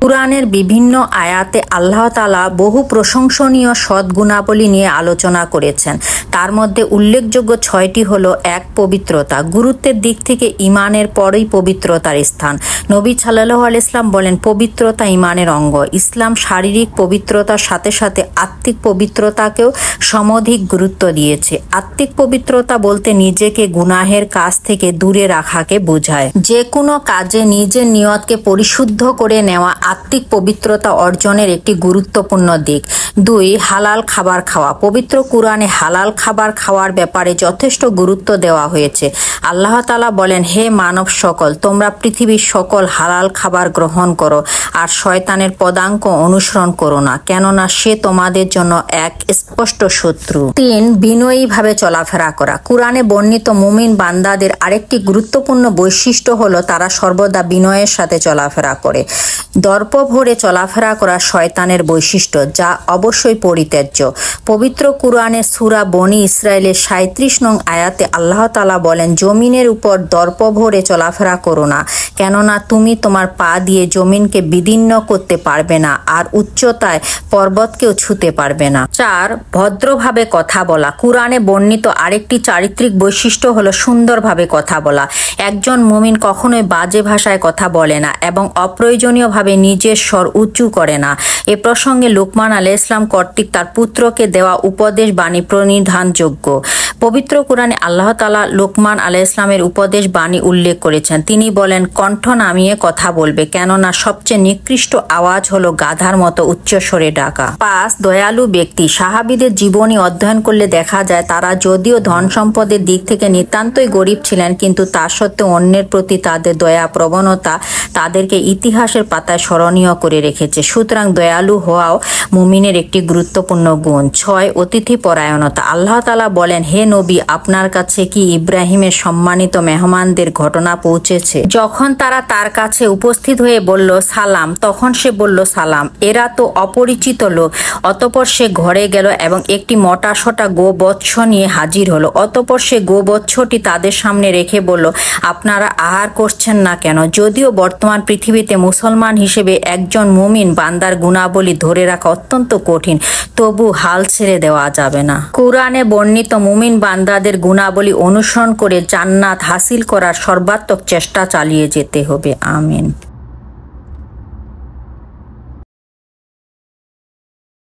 কুরআনের বিভিন্ন আয়াতে আল্লাহ তাআলা বহু প্রশংসনীয় সদ্গুণাবলী নিয়ে আলোচনা করেছেন। তার মধ্যে উল্লেখযোগ্য 6টি হলো: 1. পবিত্রতা। গুরুত্বের দিক থেকে ঈমানের পরেই পবিত্রতার স্থান। নবী সাল্লাল্লাহু আলাইহি ওয়াসাল্লাম বলেন, পবিত্রতা ঈমানের অঙ্গ। ইসলাম শারীরিক পবিত্রতার সাথে সাথে আত্মিক পবিত্রতাকেও সমধিক গুরুত্ব দিয়েছে। আত্মিক পবিত্রতা বলতে নিজেকে গুনাহের কাজ থেকে দূরে রাখাকে বোঝায়। যে কোনো কাজে নিজের নিয়তকে পরিশুদ্ধ করে নেওয়া আত্মিক পবিত্রতা অর্জনের একটি গুরুত্বপূর্ণ দিক। 2. হালাল খাবার খাওয়া। পবিত্র কুরআনে হালাল খাবার খাওয়ার ব্যাপারে যথেষ্ট গুরুত্ব দেওয়া হয়েছে। আল্লাহ তাআলা বলেন, হে মানব সকল, তোমরা পৃথিবীর সকল হালাল খাবার গ্রহণ করো আর শয়তানের পদাঙ্ক অনুসরণ করো না, কেননা সে তোমাদের জন্য এক স্পষ্ট শত্রু। 3. বিনয়ীভাবে চলাফেরা করা। কুরআনে বর্ণিত মুমিন বান্দাদের আরেকটি গুরুত্বপূর্ণ বৈশিষ্ট্য হলো তারা সর্বদা বিনয়ের সাথে চলাফেরা করে। দর্প ভরে চলাফেরা করা শয়তানের বৈশিষ্ট্য, যা অবশ্যই পরিত্যাজ্য। পবিত্র কুরআনের সূরা বনী ইসরাইলের 37 নং আয়াতে আল্লাহ তাআলা বলেন, জমিনের উপর দর্প ভরে চলাফেরা করো না, কেননা তুমি তোমার পা দিয়ে জমিনকে বিদীর্ণ করতে পারবে না আর উচ্চতায় পর্বতকেও ছুঁতে পারবে না। 4. ভদ্রভাবে কথা বলা। কুরআনে বর্ণিত আরেকটি চারিত্রিক বৈশিষ্ট্য হলো সুন্দরভাবে কথা বলা। একজন মুমিন কখনোই বাজে ভাষায় কথা বলে না এবং অপ্রয়োজনীয়ভাবে নিজের স্বর উঁচু করে না। এ প্রসঙ্গে লুকমান আলাইহিস সালাম কর্তৃক তার পুত্রকে দেওয়া উপদেশ বাণী প্রণিধানযোগ্য। পবিত্র কুরআনে আল্লাহ তাআলা লুকমান আলাইহিস সালামের উপদেশ বাণী উল্লেখ করেছেন। তিনি বলেন, কণ্ঠ নামিয়ে কথা বলবে, কেননা সবচেয়ে নিকৃষ্ট আওয়াজ হলো গাধার মতো উচ্চস্বরে ডাকা। 5. দয়ালু ব্যক্তি। সাহাবীদের জীবনী অধ্যয়ন করলে দেখা যায় তারা যদিও ধন সম্পদের দিক থেকে নিতান্তই গরিব ছিলেন, কিন্তু তা সত্ত্বেও অন্যের প্রতি তাদের দয়া প্রবণতা তাদেরকে ইতিহাসের পাতায় স্মরণীয় করে রেখেছে। সুতরাং দয়ালু হওয়াও মুমিনের একটি গুরুত্বপূর্ণ গুণ। 6. অতিথি পরায়ণতা। আল্লাহ তাআলা বলেন, হে নবী, আপনার কাছে কি ইব্রাহিমের সম্মানিত মেহমানদের ঘটনা পৌঁছেছে? যখন তারা তার কাছে উপস্থিত হয়ে বলল সালাম, তখন সে বলল সালাম। এরা তো অপরিচিত লোক। অতঃপর সে ঘরে গেল এবং একটি মোটাসোটা গোবৎস নিয়ে হাজির হলো। অতঃপর সে গোবৎসটি তাদের সামনে রেখে বলল, আপনারা আহার করছেন না কেন? যদিও বর্তমান পৃথিবীতে মুসলমান হিসেবে একজন মুমিন বান্দার গুণাবলী ধরে রাখা অত্যন্ত কঠিন, তবু হাল ছেড়ে দেওয়া যাবে না। কুরআনে বর্ণিত মুমিন বান্দাদের গুণাবলী অনুসরণ করে জান্নাত হাসিল করার সর্বাত্মক চেষ্টা চালিয়ে যেতে হবে। আমিন।